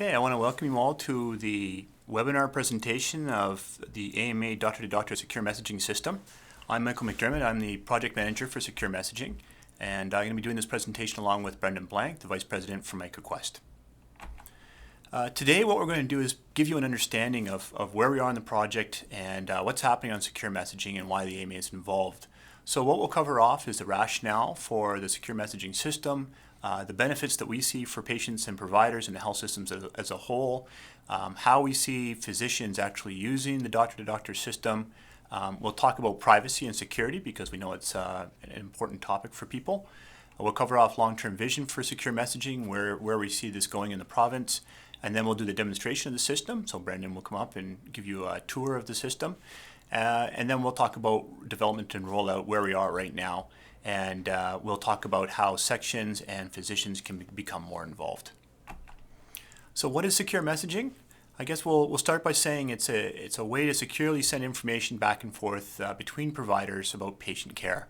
Okay, I want to welcome you all to the webinar presentation of the AMA dr2dr Secure Messaging System. I'm Michael McDermott. I'm the Project Manager for Secure Messaging, and I'm going to be doing this presentation along with Brendan Blank, the Vice President for MicroQuest. Today what we're going to do is give you an understanding of where we are in the project and what's happening on secure messaging and why the AMA is involved. So what we'll cover off is the rationale for the secure messaging system, the benefits that we see for patients and providers and the health systems as a whole, how we see physicians actually using the doctor-to-doctor system. We'll talk about privacy and security because we know it's an important topic for people. We'll cover off long-term vision for secure messaging, where we see this going in the province, and then we'll do the demonstration of the system. So Brendan will come up and give you a tour of the system. And then we'll talk about development and rollout, where we are right now. And we'll talk about how sections and physicians can become more involved. So what is secure messaging? I guess we'll start by saying it's a way to securely send information back and forth between providers about patient care.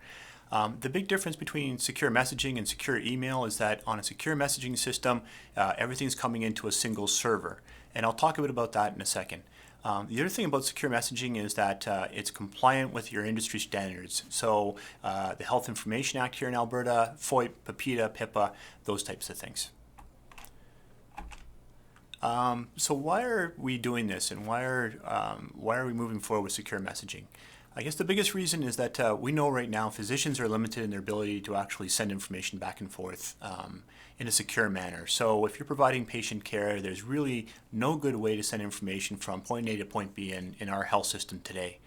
The big difference between secure messaging and secure email is that on a secure messaging system, everything's coming into a single server. And I'll talk a bit about that in a second. The other thing about secure messaging is that it's compliant with your industry standards. So the Health Information Act here in Alberta, FOIP, PIPEDA, PIPA, those types of things. So why are we doing this, and why are we moving forward with secure messaging? I guess the biggest reason is that we know right now physicians are limited in their ability to actually send information back and forth in a secure manner. So if you're providing patient care, there's really no good way to send information from point A to point B in our health system today.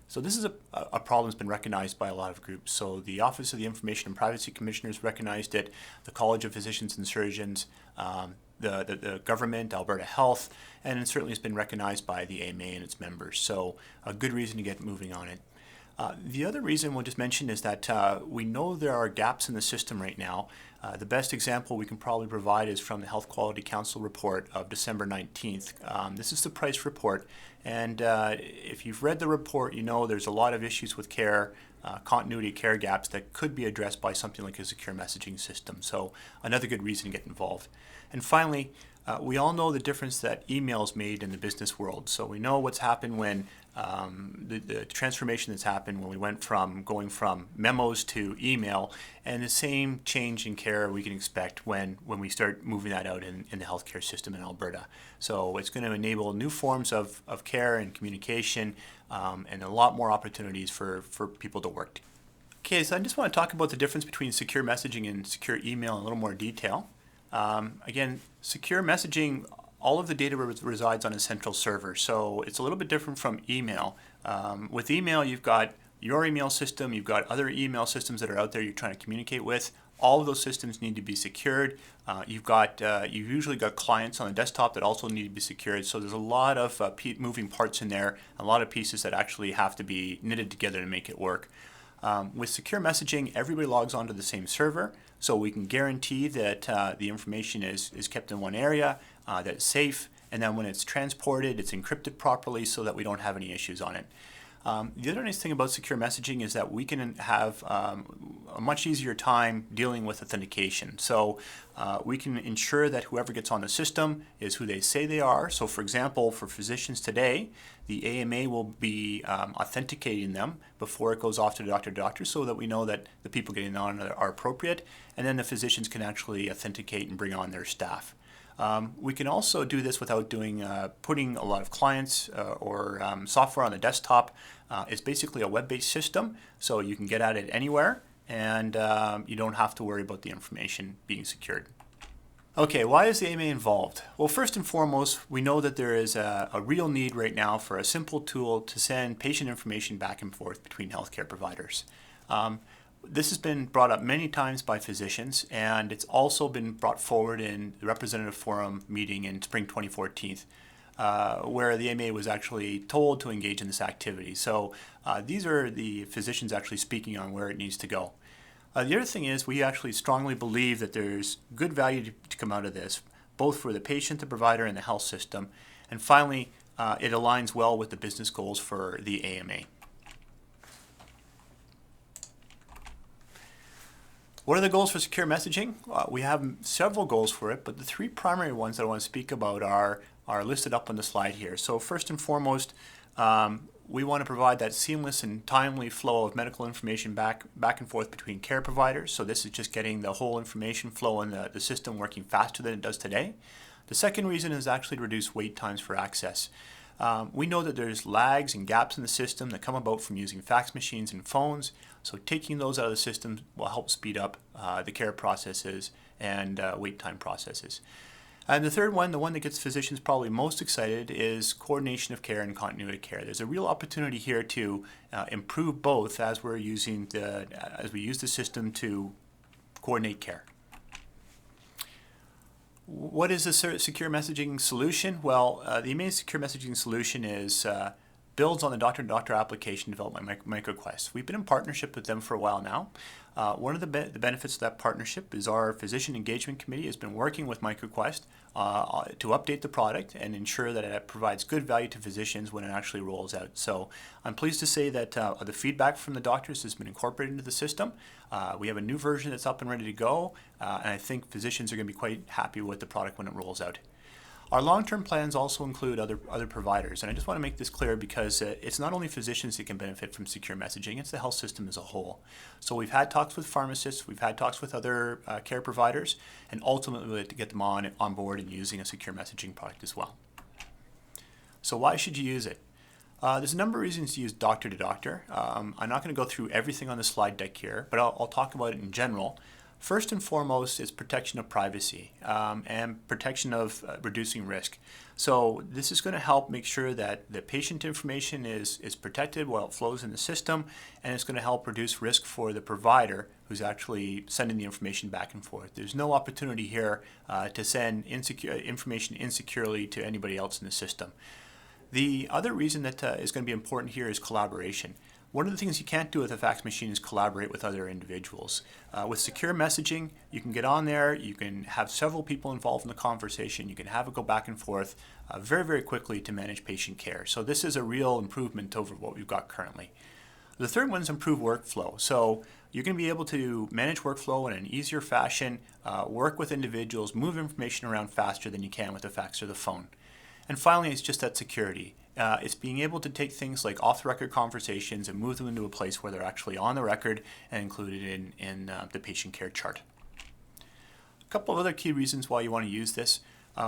So this is a problem that's been recognized by a lot of groups. So the Office of the Information and Privacy Commissioners recognized it, the College of Physicians and Surgeons, the government, Alberta Health, and it certainly has been recognized by the AMA and its members. So a good reason to get moving on it. The other reason we'll just mention is that we know there are gaps in the system right now. The best example we can probably provide is from the Health Quality Council report of December 19th. This is the price report, and if you've read the report, you know there's a lot of issues with care, continuity care gaps that could be addressed by something like a secure messaging system. So another good reason to get involved. And finally, we all know the difference that emails made in the business world. So we know what's happened when the transformation that's happened when we went from going from memos to email, and the same change in care we can expect when we start moving that out in the healthcare system in Alberta. So it's going to enable new forms of care and communication and a lot more opportunities for people to work. Okay, so I just want to talk about the difference between secure messaging and secure email in a little more detail. Again, secure messaging, all of the data resides on a central server, so it's a little bit different from email. With email, you've got your email system, you've got other email systems that are out there you're trying to communicate with. All of those systems need to be secured. You've usually got clients on the desktop that also need to be secured, so there's a lot of moving parts in there, a lot of pieces that actually have to be knitted together to make it work. With secure messaging, everybody logs onto the same server, so we can guarantee that the information is kept in one area, that it's safe, and then when it's transported, it's encrypted properly so that we don't have any issues on it. The other nice thing about secure messaging is that we can have a much easier time dealing with authentication. So we can ensure that whoever gets on the system is who they say they are. So for example, for physicians today, the AMA will be authenticating them before it goes off to the doctor so that we know that the people getting on are appropriate, and then the physicians can actually authenticate and bring on their staff. We can also do this without putting a lot of clients or software on the desktop. It's basically a web-based system, so you can get at it anywhere, and you don't have to worry about the information being secured. Okay, why is the AMA involved? Well, first and foremost, we know that there is a real need right now for a simple tool to send patient information back and forth between healthcare providers. This has been brought up many times by physicians, and it's also been brought forward in the Representative Forum meeting in spring 2014, where the AMA was actually told to engage in this activity. So these are the physicians actually speaking on where it needs to go. The other thing is we actually strongly believe that there's good value to come out of this, both for the patient, the provider, and the health system. And finally, it aligns well with the business goals for the AMA. What are the goals for secure messaging? We have several goals for it, but the three primary ones that I want to speak about are listed up on the slide here. So first and foremost, we want to provide that seamless and timely flow of medical information back and forth between care providers. So this is just getting the whole information flow in the system working faster than it does today. The second reason is actually to reduce wait times for access. We know that there's lags and gaps in the system that come about from using fax machines and phones, so taking those out of the system will help speed up the care processes and wait time processes. And the third one, the one that gets physicians probably most excited, is coordination of care and continuity of care. There's a real opportunity here to improve both as we use the system to coordinate care. What is the secure messaging solution? Well, the main secure messaging solution is builds on the dr2dr application developed by MicroQuest. We've been in partnership with them for a while now. One of the benefits of that partnership is our physician engagement committee has been working with MicroQuest to update the product and ensure that it provides good value to physicians when it actually rolls out. So I'm pleased to say that the feedback from the doctors has been incorporated into the system. We have a new version that's up and ready to go, and I think physicians are going to be quite happy with the product when it rolls out. Our long-term plans also include other providers, and I just want to make this clear because it's not only physicians that can benefit from secure messaging, it's the health system as a whole. So we've had talks with pharmacists, we've had talks with other care providers, and ultimately we like to get them on board and using a secure messaging product as well. So why should you use it? There's a number of reasons to use dr2dr. I'm not going to go through everything on the slide deck here, but I'll talk about it in general. First and foremost is protection of privacy and protection of reducing risk. So this is going to help make sure that the patient information is protected while it flows in the system, and it's going to help reduce risk for the provider who's actually sending the information back and forth. There's no opportunity here to send information insecurely to anybody else in the system. The other reason that is going to be important here is collaboration. One of the things you can't do with a fax machine is collaborate with other individuals. With secure messaging, you can get on there, you can have several people involved in the conversation, you can have it go back and forth very, very quickly to manage patient care. So this is a real improvement over what we've got currently. The third one is improved workflow. So you're going to be able to manage workflow in an easier fashion, work with individuals, move information around faster than you can with a fax or the phone. And finally, it's just that security. It's being able to take things like off-the-record conversations and move them into a place where they're actually on the record and included in the patient care chart. A couple of other key reasons why you want to use this.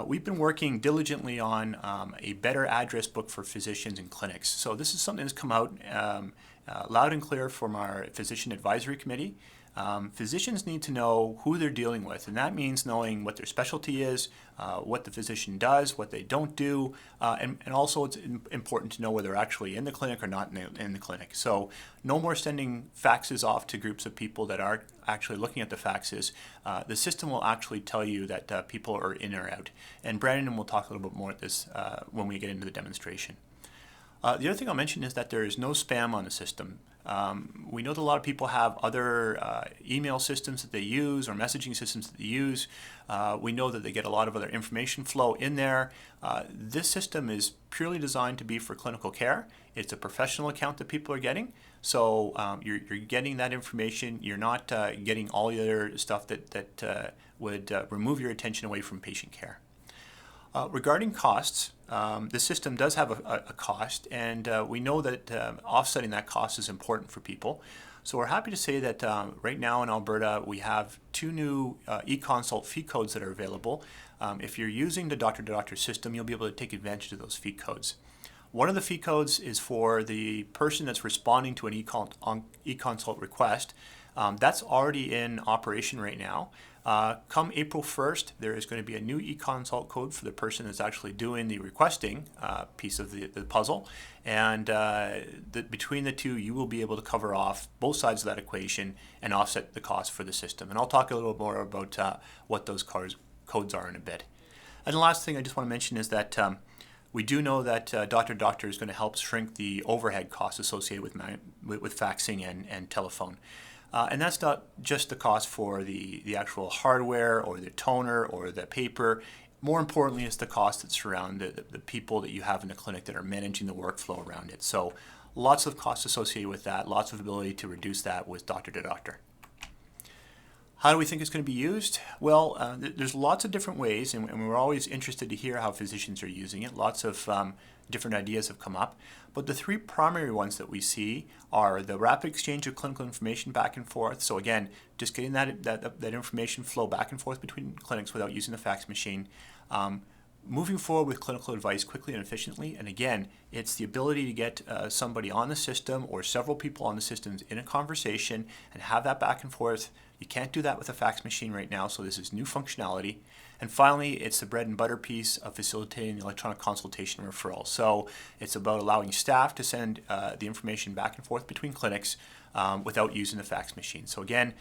We've been working diligently on a better address book for physicians and clinics. So this is something that's come out loud and clear from our physician advisory committee. Physicians need to know who they're dealing with, and that means knowing what their specialty is, what the physician does, what they don't do, and also it's important to know whether they're actually in the clinic or not in the clinic. So no more sending faxes off to groups of people that aren't actually looking at the faxes. The system will actually tell you that people are in or out. And Brandon will talk a little bit more at this when we get into the demonstration. The other thing I'll mention is that there is no spam on the system. We know that a lot of people have other email systems that they use or messaging systems that they use. We know that they get a lot of other information flow in there. This system is purely designed to be for clinical care. It's a professional account that people are getting. So you're getting that information. You're not getting all the other stuff that would remove your attention away from patient care. Regarding costs, the system does have a cost, and we know that offsetting that cost is important for people. So we're happy to say that right now in Alberta we have 2 new e-consult fee codes that are available. If you're using the dr2dr system, you'll be able to take advantage of those fee codes. One of the fee codes is for the person that's responding to an e-consult request. That's already in operation right now. Come April 1st, there is going to be a new e-consult code for the person that's actually doing the requesting piece of the puzzle. And between the two, you will be able to cover off both sides of that equation and offset the cost for the system. And I'll talk a little more about what those codes are in a bit. And the last thing I just want to mention is that we do know that dr2dr is going to help shrink the overhead costs associated with faxing and telephone. And that's not just the cost for the actual hardware or the toner or the paper. More importantly, it's the cost that surround the people that you have in the clinic that are managing the workflow around it. So lots of costs associated with that, lots of ability to reduce that with dr2dr. How do we think it's going to be used? Well, there's lots of different ways, and we're always interested to hear how physicians are using it. Lots of different ideas have come up. But the three primary ones that we see are the rapid exchange of clinical information back and forth. So again, just getting that information flow back and forth between clinics without using the fax machine. Moving forward with clinical advice quickly and efficiently. And again, it's the ability to get somebody on the system or several people on the systems in a conversation and have that back and forth. You can't do that with a fax machine right now, so this is new functionality. And finally, it's the bread and butter piece of facilitating the electronic consultation referral. So it's about allowing staff to send the information back and forth between clinics without using the fax machine. So again,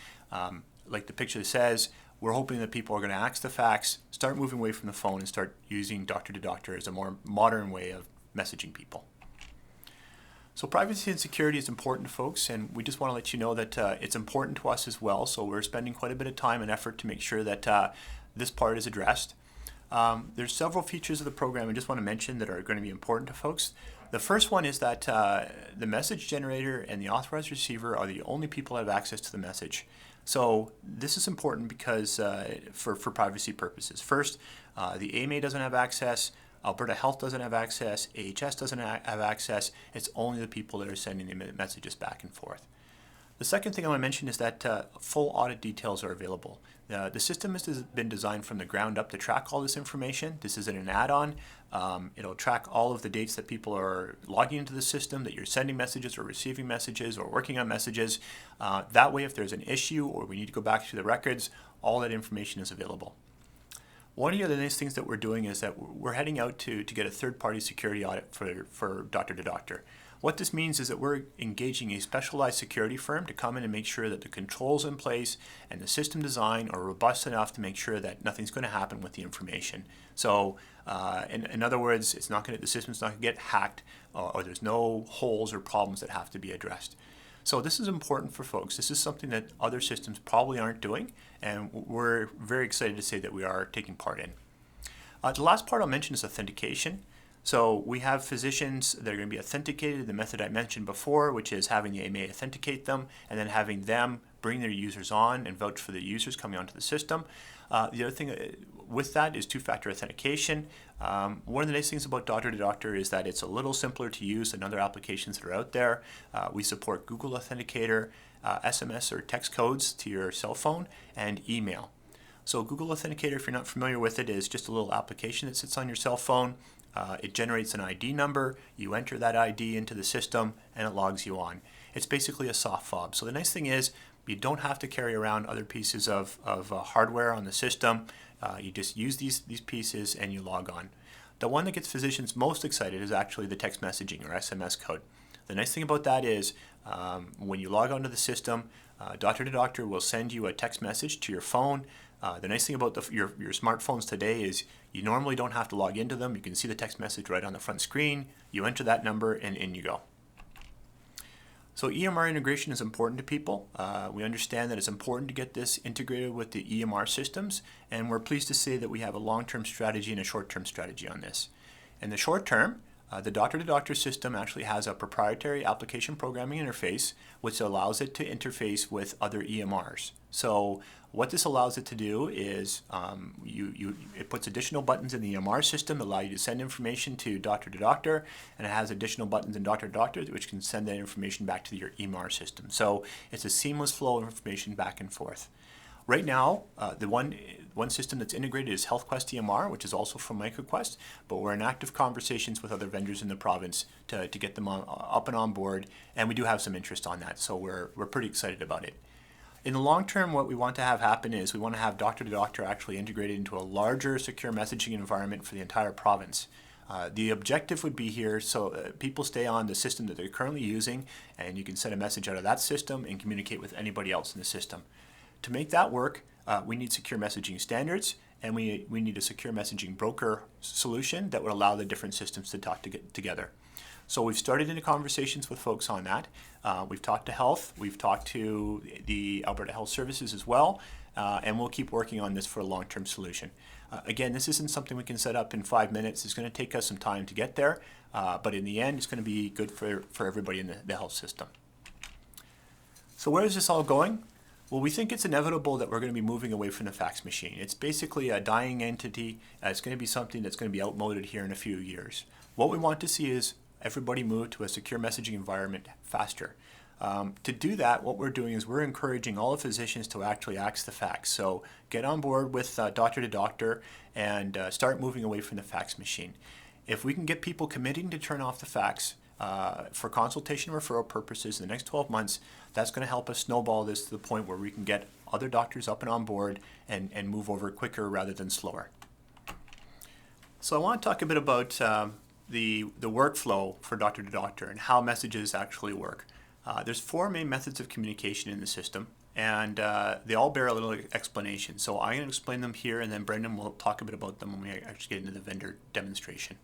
like the picture says, we're hoping that people are going to axe the fax, start moving away from the phone, and start using doctor-to-doctor as a more modern way of messaging people. So privacy and security is important to folks, and we just want to let you know that it's important to us as well. So we're spending quite a bit of time and effort to make sure that this part is addressed. There's several features of the program I just want to mention that are going to be important to folks. The first one is that the message generator and the authorized receiver are the only people that have access to the message. So this is important because for privacy purposes. First, the AMA doesn't have access, Alberta Health doesn't have access, AHS doesn't have access. It's only the people that are sending the messages back and forth. The second thing I want to mention is that full audit details are available. The system has been designed from the ground up to track all this information. This isn't an add-on. It'll track all of the dates that people are logging into the system, that you're sending messages or receiving messages or working on messages. That way, if there's an issue or we need to go back to the records, all that information is available. One of the other nice things that we're doing is that we're heading out to get a third-party security audit for doctor-to-doctor. What this means is that we're engaging a specialized security firm to come in and make sure that the controls in place and the system design are robust enough to make sure that nothing's going to happen with the information. So, in other words, the system's not going to get hacked, or there's no holes or problems that have to be addressed. So this is important for folks. This is something that other systems probably aren't doing, and we're very excited to say that we are taking part in. The last part I'll mention is authentication. So we have physicians that are going to be authenticated, the method I mentioned before, which is having the AMA authenticate them and then having them bring their users on and vouch for the users coming onto the system. The other thing with that is two-factor authentication. One of the nice things about doctor-to-doctor is that it's a little simpler to use than other applications that are out there. We support Google Authenticator, SMS or text codes to your cell phone, and email. So Google Authenticator, if you're not familiar with it, is just a little application that sits on your cell phone. It generates an ID number, you enter that ID into the system, and it logs you on. It's basically a soft fob. So the nice thing is you don't have to carry around other pieces of hardware on the system. You just use these pieces and you log on. The one that gets physicians most excited is actually the text messaging or SMS code. The nice thing about that is when you log onto the system, doctor-to-doctor will send you a text message to your phone. The nice thing about your smartphones today is you normally don't have to log into them. You can see the text message right on the front screen. You enter that number and in you go. So EMR integration is important to people. We understand that it's important to get this integrated with the EMR systems, and we're pleased to say that we have a long-term strategy and a short-term strategy on this. In the short term, the doctor-to-doctor system actually has a proprietary application programming interface which allows it to interface with other EMRs. So what this allows it to do is it puts additional buttons in the EMR system that allow you to send information to doctor-to-doctor, and it has additional buttons in doctor-to-doctor which can send that information back to your EMR system. So it's a seamless flow of information back and forth. Right now, the one system that's integrated is HealthQuest EMR, which is also from MicroQuest, but we're in active conversations with other vendors in the province to get them up and on board, and we do have some interest on that, so we're pretty excited about it. In the long term, what we want to have happen is we want to have doctor-to-doctor actually integrated into a larger secure messaging environment for the entire province. The objective would be here so people stay on the system that they're currently using, and you can send a message out of that system and communicate with anybody else in the system. To make that work, we need secure messaging standards, and we need a secure messaging broker solution that would allow the different systems to talk together. So we've started into conversations with folks on that. We've talked to health, we've talked to the Alberta Health Services as well, and we'll keep working on this for a long-term solution. Again, this isn't something we can set up in 5 minutes. It's going to take us some time to get there, but in the end, it's going to be good for everybody in the health system. So where is this all going? Well, we think it's inevitable that we're going to be moving away from the fax machine. It's basically a dying entity. It's going to be something that's going to be outmoded here in a few years. What we want to see is everybody move to a secure messaging environment faster. To do that, what we're doing is we're encouraging all the physicians to actually axe the fax. So get on board with dr2dr and start moving away from the fax machine. If we can get people committing to turn off the fax for consultation referral purposes in the next 12 months, that's going to help us snowball this to the point where we can get other doctors up and on board and move over quicker rather than slower. So I want to talk a bit about the workflow for dr2dr and how messages actually work. There's 4 main methods of communication in the system, and they all bear a little explanation. So I'm going to explain them here, and then Brendan will talk a bit about them when we actually get into the vendor demonstration.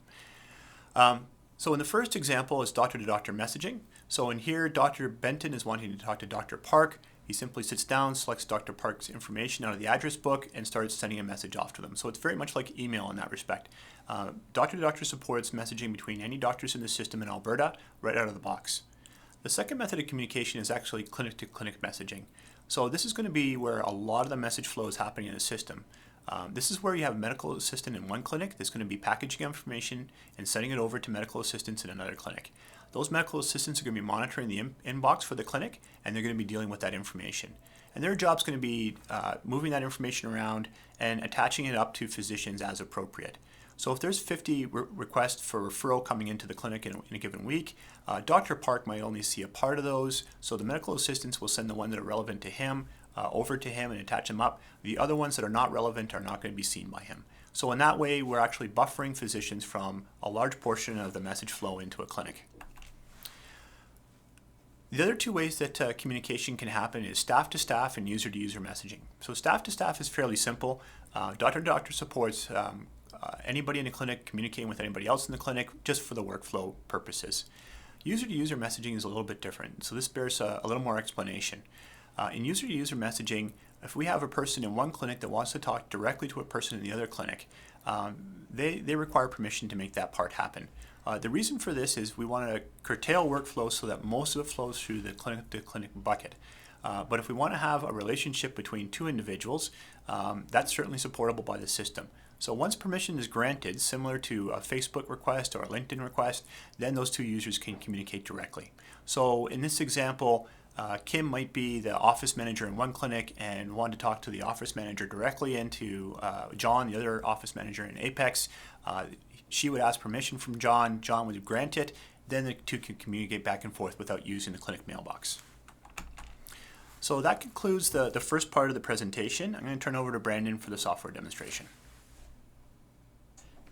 So in the first example is dr2dr messaging. So in here, Dr. Benton is wanting to talk to Dr. Park. He simply sits down, selects Dr. Park's information out of the address book, and starts sending a message off to them. So it's very much like email in that respect. dr2dr supports messaging between any doctors in the system in Alberta right out of the box. The second method of communication is actually clinic-to-clinic messaging. So this is going to be where a lot of the message flow is happening in the system. This is where you have a medical assistant in one clinic that's going to be packaging information and sending it over to medical assistants in another clinic. Those medical assistants are going to be monitoring the inbox for the clinic, and they're going to be dealing with that information. And their job's going to be moving that information around and attaching it up to physicians as appropriate. So if there's 50 requests for referral coming into the clinic in a given week, Dr. Park might only see a part of those, so the medical assistants will send the ones that are relevant to him over to him and attach them up. The other ones that are not relevant are not going to be seen by him. So in that way, we're actually buffering physicians from a large portion of the message flow into a clinic. The other 2 ways that communication can happen is staff-to-staff and user-to-user messaging. So staff-to-staff is fairly simple. dr2dr supports anybody in the clinic communicating with anybody else in the clinic just for the workflow purposes. User-to-user messaging is a little bit different, so this bears a little more explanation. In user-to-user messaging, if we have a person in one clinic that wants to talk directly to a person in the other clinic, they require permission to make that part happen. The reason for this is we want to curtail workflow so that most of it flows through the clinic-to-clinic bucket. But if we want to have a relationship between 2 individuals, that's certainly supportable by the system. So once permission is granted, similar to a Facebook request or a LinkedIn request, then those 2 users can communicate directly. So in this example, Kim might be the office manager in one clinic and want to talk to the office manager directly, and to John, the other office manager in Apex. She would ask permission from John. John would grant it. Then the 2 can communicate back and forth without using the clinic mailbox. So that concludes the first part of the presentation. I'm going to turn over to Brandon for the software demonstration.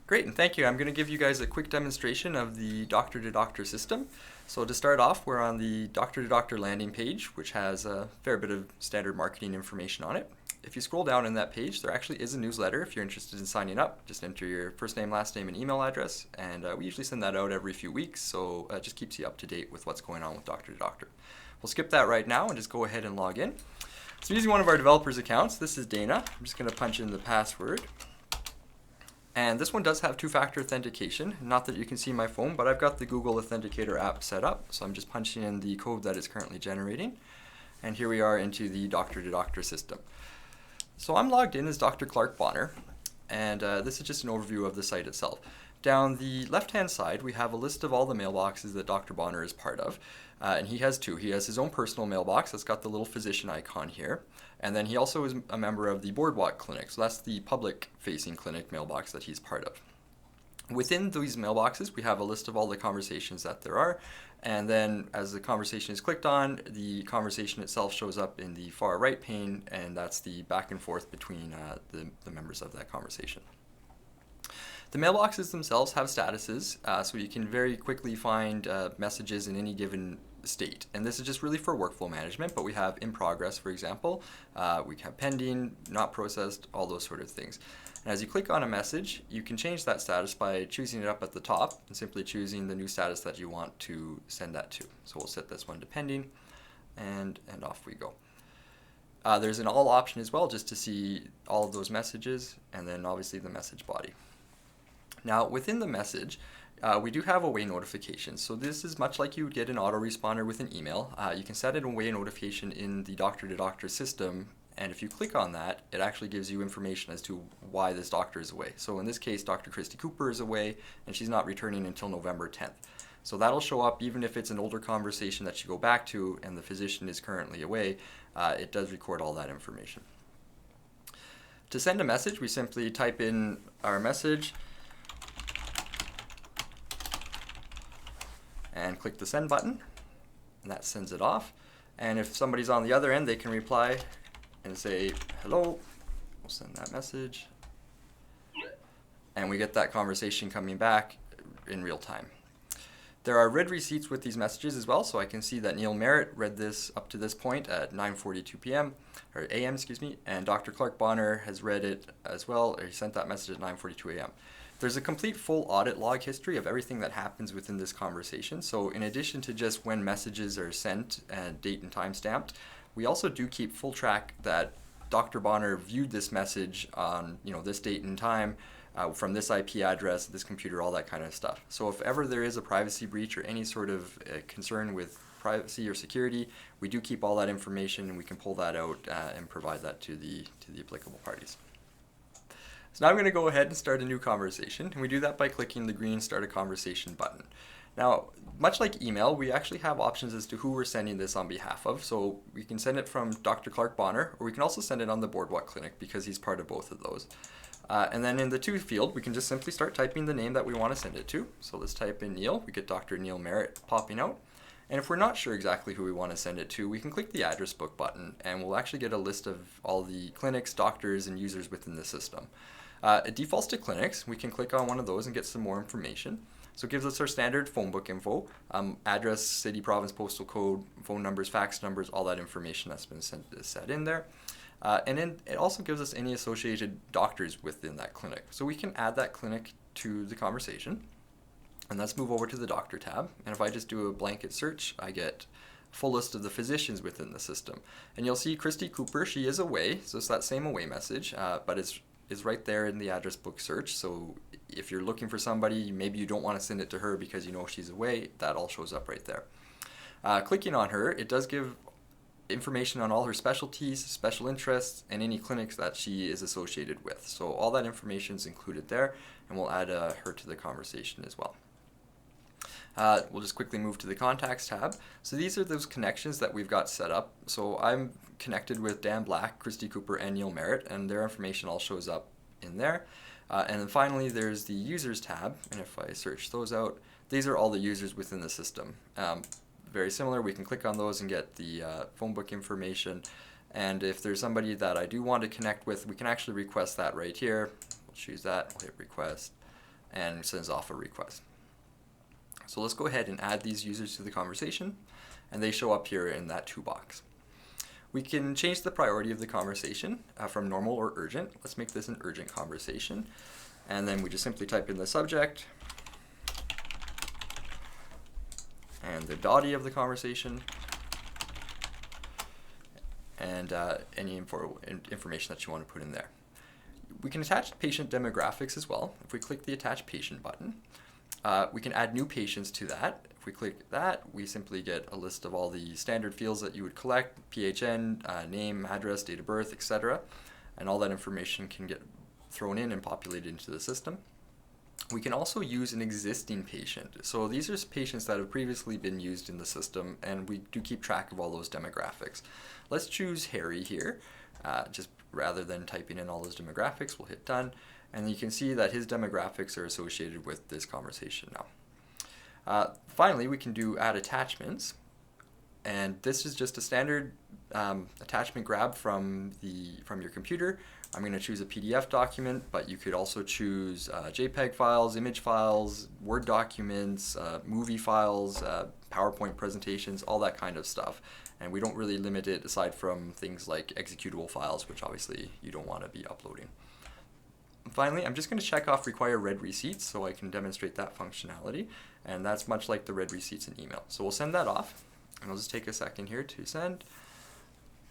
Great, and thank you. I'm going to give you guys a quick demonstration of the dr2dr system. So to start off, we're on the dr2dr landing page, which has a fair bit of standard marketing information on it. If you scroll down in that page, there actually is a newsletter. If you're interested in signing up, just enter your first name, last name, and email address, and we usually send that out every few weeks, so it just keeps you up to date with what's going on with dr2dr. We'll skip that right now and just go ahead and log in. So using one of our developers' accounts, this is Dana. I'm just going to punch in the password. And this one does have 2-factor authentication. Not that you can see my phone, but I've got the Google Authenticator app set up. So I'm just punching in the code that it's currently generating. And here we are into the dr2dr system. So I'm logged in as Dr. Clark Bonner, and this is just an overview of the site itself. Down the left-hand side, we have a list of all the mailboxes that Dr. Bonner is part of. And he has 2. He has his own personal mailbox that's got the little physician icon here. And then he also is a member of the Boardwalk Clinic. So that's the public-facing clinic mailbox that he's part of. Within these mailboxes, we have a list of all the conversations that there are. And then as the conversation is clicked on, the conversation itself shows up in the far right pane, and that's the back and forth between the members of that conversation. The mailboxes themselves have statuses, so you can very quickly find messages in any given state. And this is just really for workflow management, but we have in progress, for example. We have pending, not processed, all those sort of things. And as you click on a message, you can change that status by choosing it up at the top and simply choosing the new status that you want to send that to. So we'll set this one to pending, and off we go. There's an all option as well, just to see all of those messages, and then obviously the message body. Now within the message, We do have away notifications. So this is much like you would get an autoresponder with an email. You can set an away notification in the doctor-to-doctor system, and if you click on that, it actually gives you information as to why this doctor is away. So in this case, Dr. Christy Cooper is away, and she's not returning until November 10th. So that'll show up even if it's an older conversation that you go back to and the physician is currently away. It does record all that information. To send a message, we simply type in our message and click the send button, and that sends it off. And if somebody's on the other end, they can reply and say, hello. We'll send that message. And we get that conversation coming back in real time. There are read receipts with these messages as well, so I can see that Neil Merritt read this up to this point at 9:42 p.m. or a.m. excuse me, and Dr. Clark Bonner has read it as well, or he sent that message at 9:42 a.m. There's a complete full audit log history of everything that happens within this conversation. So in addition to just when messages are sent and date and time stamped, we also do keep full track that Dr. Bonner viewed this message on this date and time, from this IP address, this computer, all that kind of stuff. So if ever there is a privacy breach or any sort of concern with privacy or security, we do keep all that information, and we can pull that out and provide that to the applicable parties. So now I'm going to go ahead and start a new conversation, and we do that by clicking the green Start a Conversation button. Now, much like email, we actually have options as to who we're sending this on behalf of. So we can send it from Dr. Clark Bonner, or we can also send it on the Boardwalk Clinic because he's part of both of those. And then in the to field, we can just simply start typing the name that we want to send it to. So let's type in Neil. We get Dr. Neil Merritt popping out. And if we're not sure exactly who we want to send it to, we can click the address book button, and we'll actually get a list of all the clinics, doctors, and users within the system. It defaults to clinics. We can click on one of those and get some more information. So it gives us our standard phone book info, address, city, province, postal code, phone numbers, fax numbers, all that information that's been set in there. And then it also gives us any associated doctors within that clinic. So we can add that clinic to the conversation. And let's move over to the doctor tab. And if I just do a blanket search, I get a full list of the physicians within the system. And you'll see Christy Cooper, she is away. So it's that same away message, but it's right there in the address book search. So if you're looking for somebody, maybe you don't want to send it to her because you know she's away, that all shows up right there. Clicking on her, it does give information on all her specialties, special interests, and any clinics that she is associated with. So all that information is included there, and we'll add her to the conversation as well. We'll just quickly move to the Contacts tab. So these are those connections that we've got set up. So I'm connected with Dan Black, Christy Cooper, and Neil Merritt, and their information all shows up in there. And then finally, there's the Users tab, and if I search those out, these are all the users within the system. Very similar, we can click on those and get the phone book information. And if there's somebody that I do want to connect with, we can actually request that right here. We'll choose that, we'll hit request, and it sends off a request. So let's go ahead and add these users to the conversation, and they show up here in that to box. We can change the priority of the conversation from normal or urgent. Let's make this an urgent conversation. And then we just simply type in the subject and the body of the conversation and any information that you want to put in there. We can attach patient demographics as well. If we click the Attach Patient button, we can add new patients to that. If we click that, we simply get a list of all the standard fields that you would collect, PHN, name, address, date of birth, etc. And all that information can get thrown in and populated into the system. We can also use an existing patient. So these are patients that have previously been used in the system, and we do keep track of all those demographics. Let's choose Harry here. Just rather than typing in all those demographics, we'll hit done. And you can see that his demographics are associated with this conversation now. Finally, we can do add attachments. And this is just a standard attachment grab from your computer. I'm going to choose a PDF document, but you could also choose JPEG files, image files, Word documents, movie files, PowerPoint presentations, all that kind of stuff. And we don't really limit it aside from things like executable files, which obviously you don't want to be uploading. Finally, I'm just going to check off require read receipts so I can demonstrate that functionality, and that's much like the read receipts in email. So we'll send that off, and I'll just take a second here to send,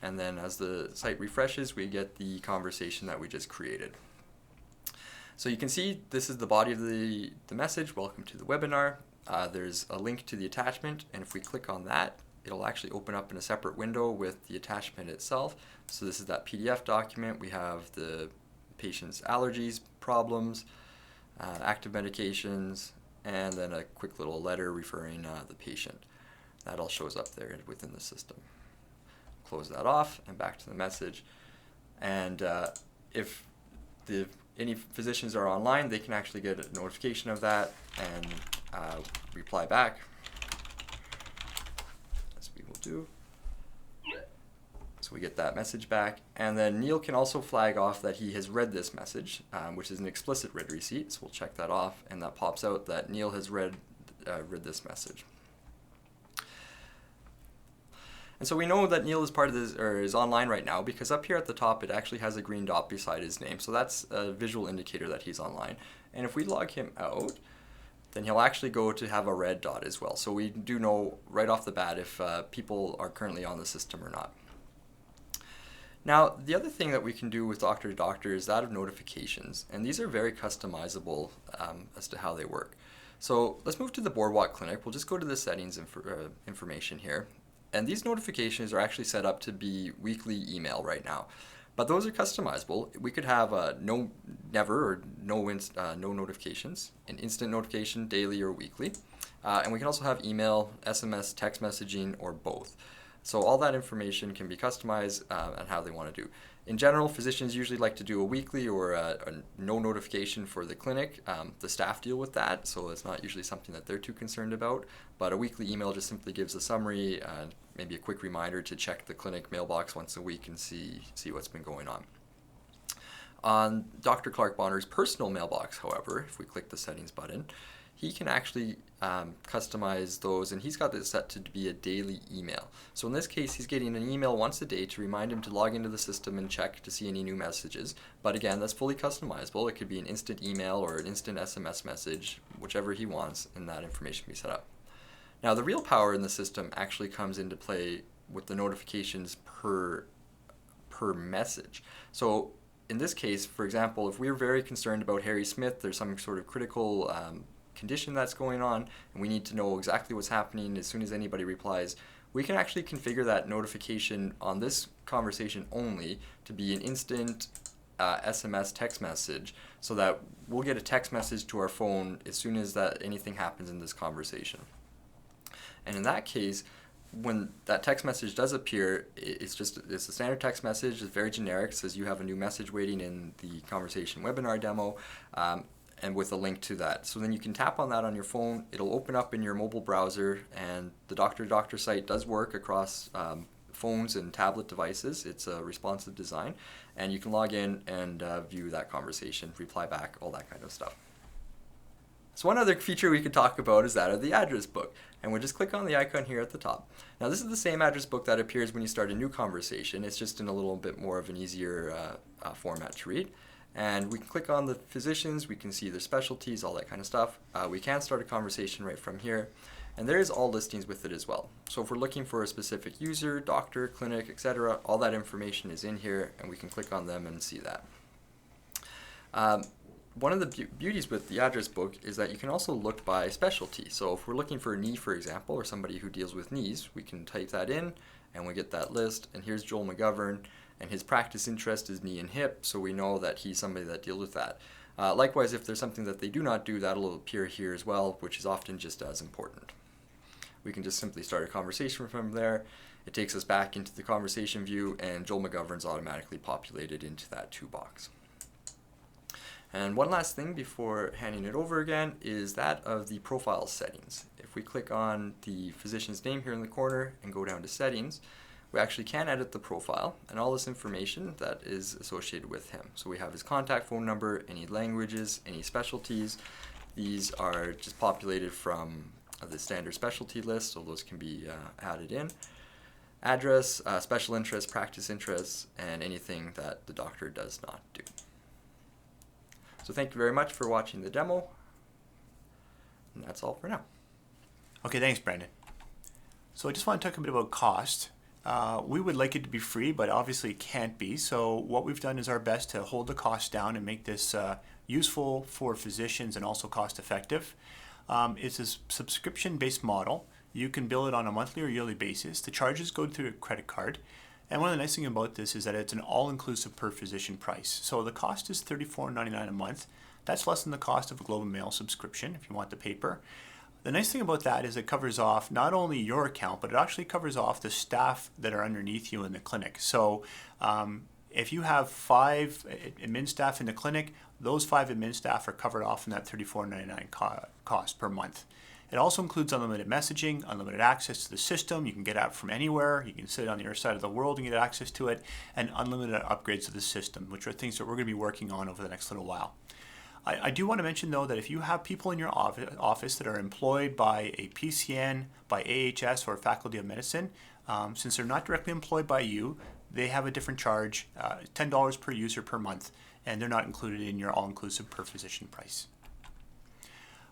and then as the site refreshes, we get the conversation that we just created. So you can see this is the body of the message, welcome to the webinar. There's a link to the attachment, and if we click on that, it'll actually open up in a separate window with the attachment itself. So this is that PDF document. We have the patient's allergies, problems, active medications, and then a quick little letter referring the patient. That all shows up there within the system. Close that off and back to the message. And if any physicians are online, they can actually get a notification of that and reply back, as we will do. So we get that message back, and then Neil can also flag off that he has read this message, which is an explicit read receipt. So we'll check that off, and that pops out that Neil has read this message. And so we know that Neil is part of this, or is online right now, because up here at the top it actually has a green dot beside his name. So that's a visual indicator that he's online. And if we log him out, then he'll actually go to have a red dot as well. So we do know right off the bat if people are currently on the system or not. Now, the other thing that we can do with dr2dr is that of notifications, and these are very customizable as to how they work. So let's move to the Boardwalk Clinic. We'll just go to the settings information here, and these notifications are actually set up to be weekly email right now, but those are customizable. We could have never or no notifications, an instant notification, daily or weekly, and we can also have email, SMS, text messaging, or both. So all that information can be customized on how they want to do. In general, physicians usually like to do a weekly or a no notification for the clinic. The staff deal with that, so it's not usually something that they're too concerned about. But a weekly email just simply gives a summary, maybe a quick reminder to check the clinic mailbox once a week and see what's been going on. On Dr. Clark Bonner's personal mailbox, however, if we click the settings button, he can actually customize those, and he's got this set to be a daily email. So in this case, he's getting an email once a day to remind him to log into the system and check to see any new messages. But again, that's fully customizable. It could be an instant email or an instant SMS message, whichever he wants, and that information can be set up. Now, the real power in the system actually comes into play with the notifications per message. So in this case, for example, if we're very concerned about Harry Smith, there's some sort of critical condition that's going on, and we need to know exactly what's happening as soon as anybody replies, we can actually configure that notification on this conversation only to be an instant SMS text message, so that we'll get a text message to our phone as soon as anything happens in this conversation. And in that case, when that text message does appear, it's a standard text message. It's very generic. It says you have a new message waiting in the conversation webinar demo, and with a link to that. So then you can tap on that on your phone. It'll open up in your mobile browser, and the dr2dr site does work across phones and tablet devices. It's a responsive design, and you can log in and view that conversation, reply back, all that kind of stuff. So one other feature we could talk about is that of the address book, and we'll just click on the icon here at the top. Now this is the same address book that appears when you start a new conversation. It's just in a little bit more of an easier format to read. And we can click on the physicians, we can see their specialties, all that kind of stuff. We can start a conversation right from here. And there is all listings with it as well. So if we're looking for a specific user, doctor, clinic, etc., all that information is in here, and we can click on them and see that. One of the beauties with the address book is that you can also look by specialty. So if we're looking for a knee, for example, or somebody who deals with knees, we can type that in, and we get that list. And here's Joel McGovern, and his practice interest is knee and hip, so we know that he's somebody that deals with that. Likewise, if there's something that they do not do, that'll appear here as well, which is often just as important. We can just simply start a conversation from there. It takes us back into the conversation view, and Joel McGovern's automatically populated into that to box. And one last thing before handing it over again is that of the profile settings. If we click on the physician's name here in the corner and go down to settings, we actually can edit the profile and all this information that is associated with him. So we have his contact phone number, any languages, any specialties. These are just populated from the standard specialty list, so those can be added in. Address, special interests, practice interests, and anything that the doctor does not do. So thank you very much for watching the demo, and that's all for now. Okay, thanks, Brandon. So I just want to talk a bit about cost. We would like it to be free, but obviously it can't be. So what we've done is our best to hold the cost down and make this useful for physicians and also cost effective. It's a subscription-based model. You can bill it on a monthly or yearly basis. The charges go through a credit card. And one of the nice things about this is that it's an all-inclusive per physician price. So the cost is $34.99 a month. That's less than the cost of a Globe and Mail subscription if you want the paper. The nice thing about that is it covers off not only your account, but it actually covers off the staff that are underneath you in the clinic. So if you have 5 admin staff in the clinic, those 5 admin staff are covered off in that $34.99 cost per month. It also includes unlimited messaging, unlimited access to the system. You can get out from anywhere. You can sit on the other side of the world and get access to it, and unlimited upgrades to the system, which are things that we're going to be working on over the next little while. I do want to mention, though, that if you have people in your office that are employed by a PCN, by AHS, or Faculty of Medicine, since they're not directly employed by you, they have a different charge, $10 per user per month, and they're not included in your all-inclusive per physician price.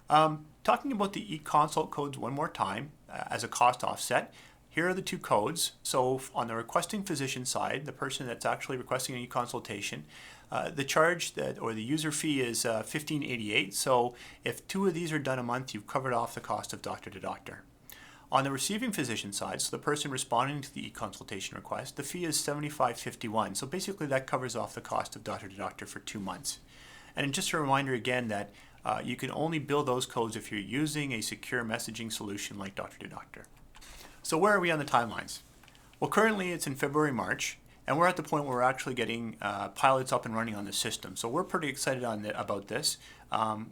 Talking about the e-consult codes one more time as a cost offset, here are the 2 codes. So on the requesting physician side, the person that's actually requesting an e-consultation, the charge or the user fee is $15.88. So if 2 of these are done a month, you've covered off the cost of doctor to doctor. On the receiving physician side, so the person responding to the e-consultation request, the fee is $75.51. So basically that covers off the cost of doctor to doctor for 2 months. And just a reminder again that you can only bill those codes if you're using a secure messaging solution like dr2dr. So where are we on the timelines? Well, currently it's in February, March, and we're at the point where we're actually getting pilots up and running on the system. So we're pretty excited about this.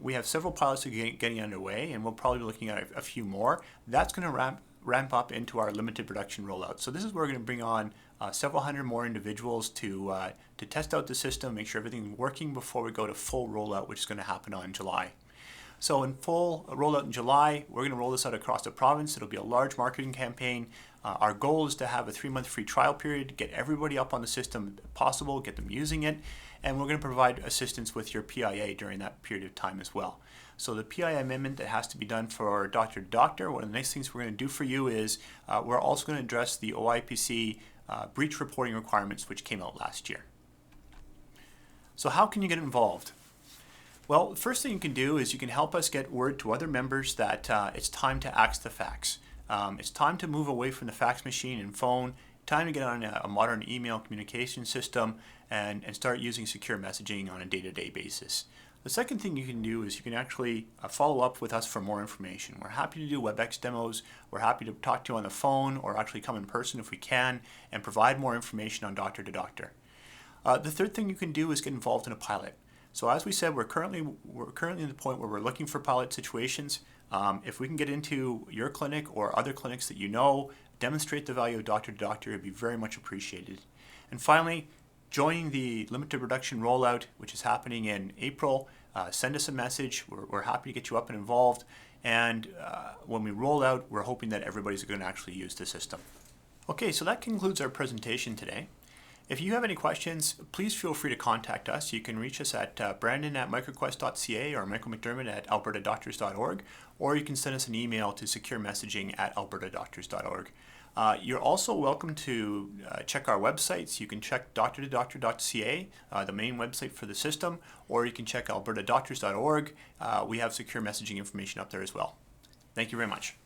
We have several pilots getting underway, and we'll probably be looking at a few more. That's going to ramp up into our limited production rollout. So this is where we're going to bring on several hundred more individuals to test out the system, make sure everything's working before we go to full rollout, which is going to happen on July. So in full rollout in July, we're going to roll this out across the province. It'll be a large marketing campaign. Our goal is to have a 3-month free trial period, get everybody up on the system if possible, get them using it, and we're going to provide assistance with your PIA during that period of time as well. So the PIA amendment that has to be done for doctor to doctor, one of the nice things we're going to do for you is we're also going to address the OIPC breach reporting requirements which came out last year. So how can you get involved? Well, the first thing you can do is you can help us get word to other members that it's time to axe the fax. It's time to move away from the fax machine and phone, time to get on a modern email communication system and start using secure messaging on a day-to-day basis. The second thing you can do is you can actually follow up with us for more information. We're happy to do WebEx demos. We're happy to talk to you on the phone or actually come in person if we can and provide more information on doctor to doctor. The third thing you can do is get involved in a pilot. So as we said, we're currently in the point where we're looking for pilot situations. If we can get into your clinic or other clinics that you know, demonstrate the value of doctor to doctor, it would be very much appreciated. And finally, joining the limited production rollout, which is happening in April, send us a message. We're happy to get you up and involved. And when we roll out, we're hoping that everybody's going to actually use the system. Okay, so that concludes our presentation today. If you have any questions, please feel free to contact us. You can reach us at brandon@microquest.ca or Michael McDermott at albertadoctors.org, or you can send us an email to securemessaging@albertadoctors.org. You're also welcome to check our websites. You can check dr2dr.ca, the main website for the system, or you can check albertadoctors.org. We have secure messaging information up there as well. Thank you very much.